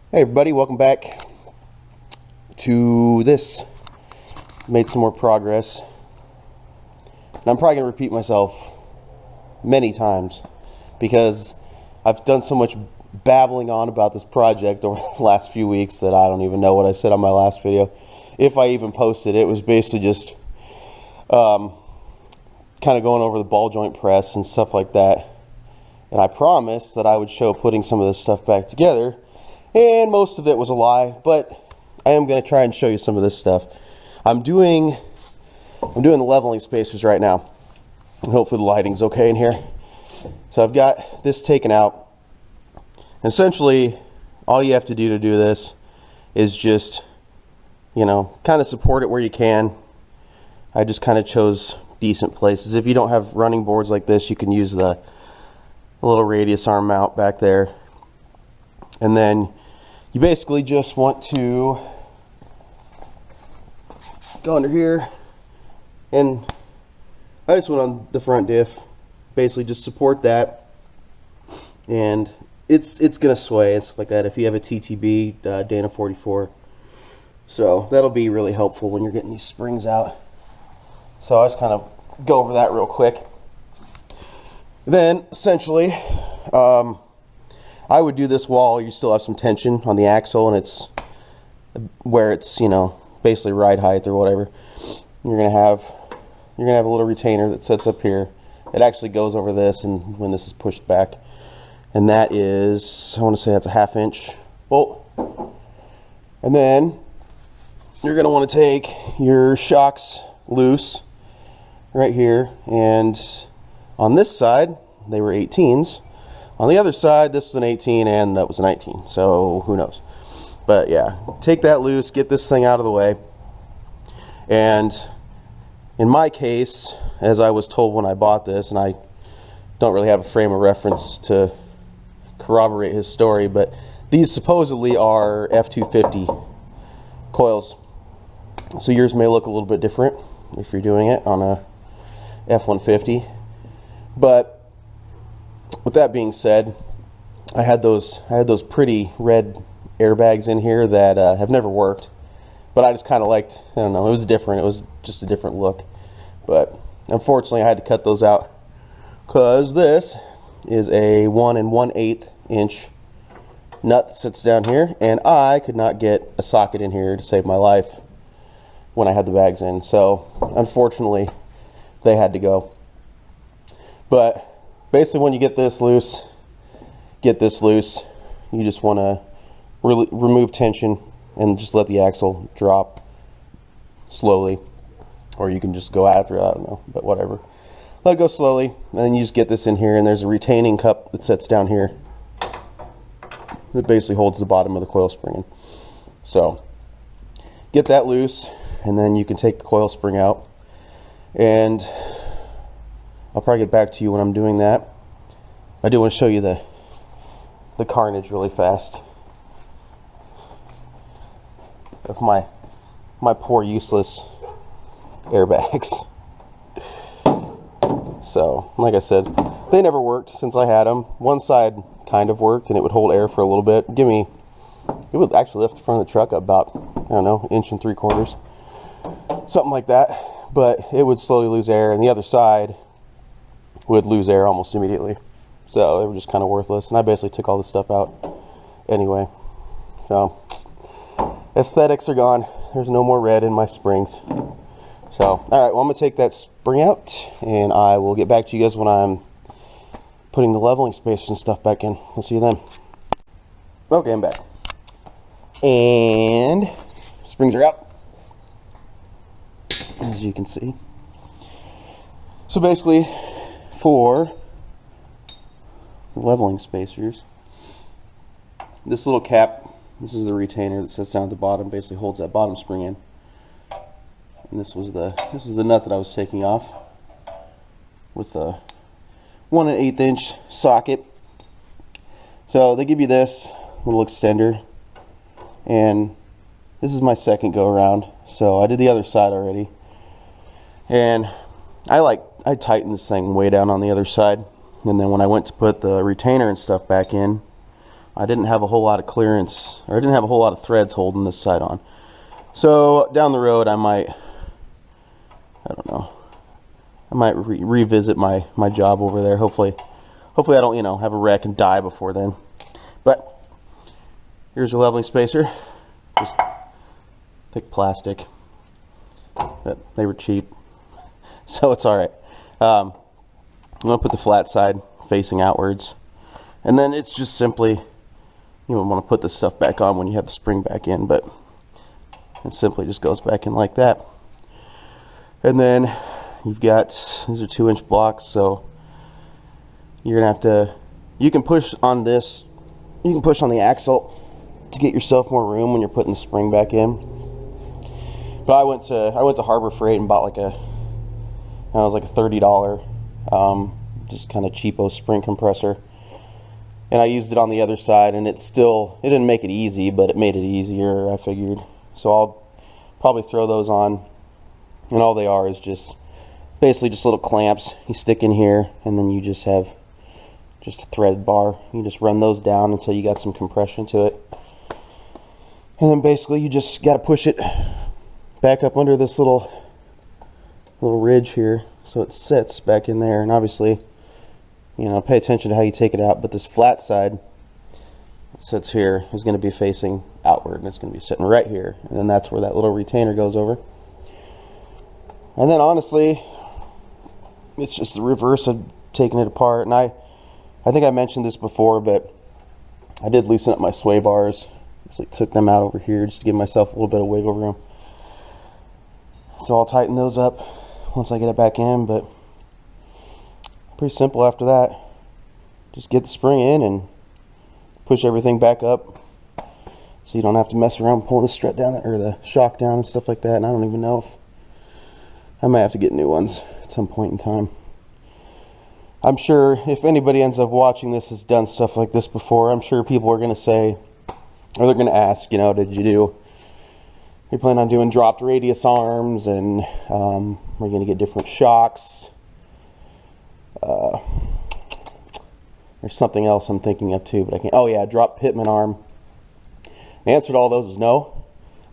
Hey everybody, welcome back to this. Made some more progress. And I'm probably going to repeat myself many times because I've done so much babbling on about this project over the last few weeks that I don't even know what I said on my last video. If I even posted it, it was basically just kind of going over the ball joint press and stuff like that. And I promised that I would show putting some of this stuff back together. And most of it was a lie, but I am going to try and show you some of this stuff. I'm doing the leveling spacers right now. And hopefully the lighting's okay in here. So I've got this taken out. And essentially, all you have to do this is just, kind of support it where you can. I just kind of chose decent places. If you don't have running boards like this, you can use the little radius arm mount back there. And then you basically just want to go under here, and I just went on the front diff, basically just support that, and it's gonna sway and stuff like that if you have a TTB Dana 44. So that'll be really helpful when you're getting these springs out. So I just kind of go over that real quick. Then essentially I would do this while you still have some tension on the axle, and it's where it's, basically ride height or whatever. You're gonna have a little retainer that sits up here. It actually goes over this, and when this is pushed back, and that is, I want to say that's a 1/2 inch bolt. And then you're gonna want to take your shocks loose right here, and on this side they were 18s. On the other side, this was an 18 and that was a 19, so who knows. But yeah, take that loose, get this thing out of the way. And in my case, as I was told when I bought this, and I don't really have a frame of reference to corroborate his story, but these supposedly are F250 coils. So yours may look a little bit different if you're doing it on a F150. But with that being said, I had those pretty red airbags in here that have never worked, but I just kind of liked, I don't know, it was different. It was just a different look. But unfortunately, I had to cut those out because this is a 1 1/8 inch nut that sits down here, and I could not get a socket in here to save my life when I had the bags in. So unfortunately, they had to go. But basically, when you get this loose, you just want to remove tension and just let the axle drop slowly, or you can just go after it, I don't know, but whatever. Let it go slowly, and then you just get this in here, and there's a retaining cup that sits down here that basically holds the bottom of the coil spring in. So get that loose, and then you can take the coil spring out, and I'll probably get back to you when I'm doing that. I do want to show you the carnage really fast of my poor useless airbags. So like I said, they never worked since I had them. One side kind of worked, and it would hold air for a little bit. It would actually lift the front of the truck up about, I don't know, 1 3/4 inches, something like that. But it would slowly lose air, and the other side would lose air almost immediately. So they were just kind of worthless, and I basically took all this stuff out anyway. So aesthetics are gone. There's no more red in my springs. So alright, well, I'm going to take that spring out, and I will get back to you guys when I'm putting the leveling spacers and stuff back in. I'll see you then. Okay, I'm back. And springs are out, as you can see. So basically, for leveling spacers, this little cap, this is the retainer that sits down at the bottom, basically holds that bottom spring in. And this is the nut that I was taking off with a 1 1/8 inch socket. So they give you this little extender, and this is my second go around. So I did the other side already, and I tightened this thing way down on the other side, and then when I went to put the retainer and stuff back in, I didn't have a whole lot of clearance, or I didn't have a whole lot of threads holding this side on. So down the road I might, I don't know, I might revisit my job over there. Hopefully I don't, you know, have a wreck and die before then. But here's your leveling spacer, just thick plastic. But they were cheap, so it's all right. I'm gonna put the flat side facing outwards, and then it's just simply, you don't want to put this stuff back on when you have the spring back in, but it simply just goes back in like that. And then you've got, these are 2-inch blocks, so you're gonna have to, you can push on this, you can push on the axle to get yourself more room when you're putting the spring back in. But I went to Harbor Freight and bought like a, it was like a $30 just kind of cheapo spring compressor, and I used it on the other side, and it didn't make it easy, but it made it easier, I figured. So I'll probably throw those on, and all they are is just basically just little clamps you stick in here, and then you just have just a threaded bar. You just run those down until you got some compression to it, and then basically you just got to push it back up under this little ridge here so it sits back in there. And obviously, you know, pay attention to how you take it out, but this flat side that sits here is going to be facing outward, and it's going to be sitting right here, and then that's where that little retainer goes over. And then honestly, it's just the reverse of taking it apart. And I think I mentioned this before, but I did loosen up my sway bars. Just like took them out over here just to give myself a little bit of wiggle room. So I'll tighten those up once I get it back in, but pretty simple after that. Just get the spring in and push everything back up so you don't have to mess around pulling the strut down or the shock down and stuff like that. And I don't even know if I might have to get new ones at some point in time. I'm sure if anybody ends up watching this has done stuff like this before, I'm sure people are going to say, or they're going to ask, you know, you plan on doing dropped radius arms, and we're going to get different shocks. There's something else I'm thinking of too, but I can't. Oh yeah, drop pitman arm. The answer to all those is no,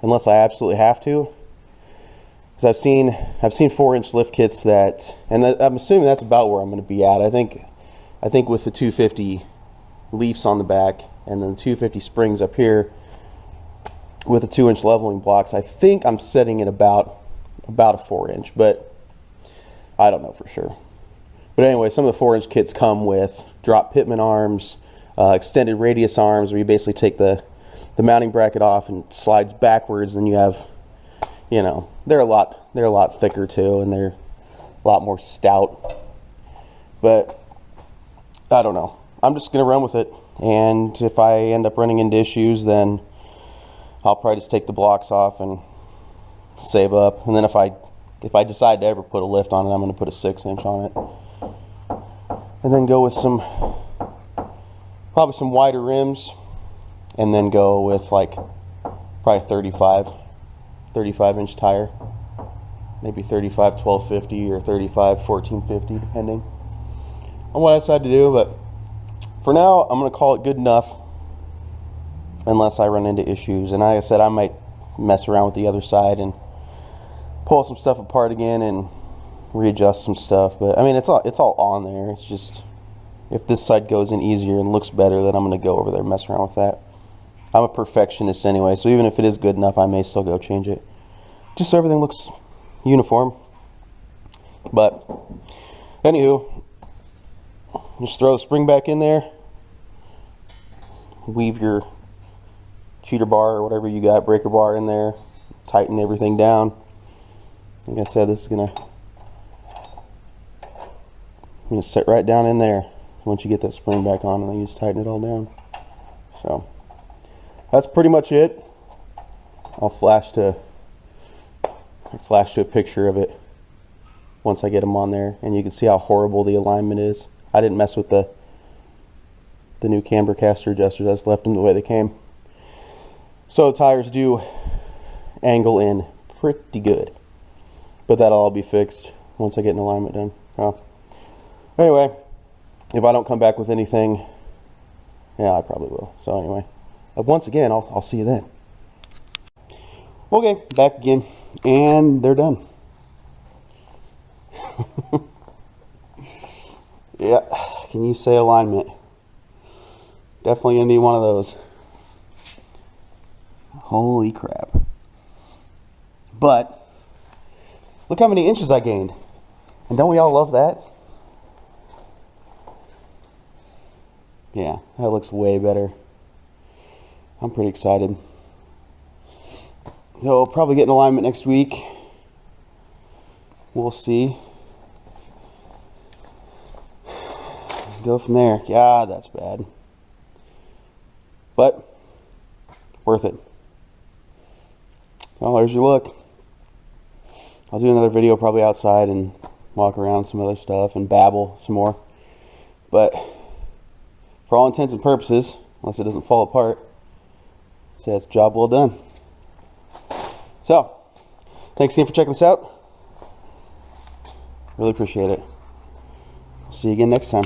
unless I absolutely have to. Because I've seen 4-inch lift kits that, and I'm assuming that's about where I'm going to be at. I think with the 250 leafs on the back and then the 250 springs up here with the 2-inch leveling blocks, I think I'm setting it about a 4-inch, but I don't know for sure. But anyway, some of the 4-inch kits come with drop pitman arms, extended radius arms, where you basically take the mounting bracket off and it slides backwards, and you have, you know, they're a lot thicker too, and they're a lot more stout. But I don't know. I'm just gonna run with it, and if I end up running into issues, then I'll probably just take the blocks off and save up. And then if I decide to ever put a lift on it, I'm gonna put a 6-inch on it, and then go with probably some wider rims, and then go with like probably 35-inch tire, maybe 35 1250 or 35 1450, depending on what I decide to do. But for now, I'm going to call it good enough unless I run into issues. And like I said, I might mess around with the other side and pull some stuff apart again and readjust some stuff. But I mean, it's all on there. It's just, if this side goes in easier and looks better, then I'm going to go over there and mess around with that. I'm a perfectionist anyway, so even if it is good enough, I may still go change it, just so everything looks uniform. But anywho, just throw the spring back in there, weave your cheater bar or whatever you got, breaker bar in there, tighten everything down. Like I said, this is gonna sit right down in there once you get that spring back on, and then you just tighten it all down. So that's pretty much it. I'll flash to a picture of it once I get them on there, and you can see how horrible the alignment is. I didn't mess with the new camber caster adjusters. I just left them the way they came. So the tires do angle in pretty good, but that'll all be fixed once I get an alignment done. Well, anyway, if I don't come back with anything Yeah, I probably will. So anyway, once again, I'll see you then. Okay, back again, and they're done. Yeah, can you say alignment? Definitely gonna need one of those. Holy crap. But look how many inches I gained. And don't we all love that? Yeah, that looks way better. I'm pretty excited. So we'll probably get in alignment next week. We'll see. Go from there. God, that's bad. But worth it. Well, there's your look. I'll do another video probably outside and walk around some other stuff and babble some more. But for all intents and purposes, unless it doesn't fall apart, say that's a job well done. So, thanks again for checking this out. Really appreciate it. See you again next time.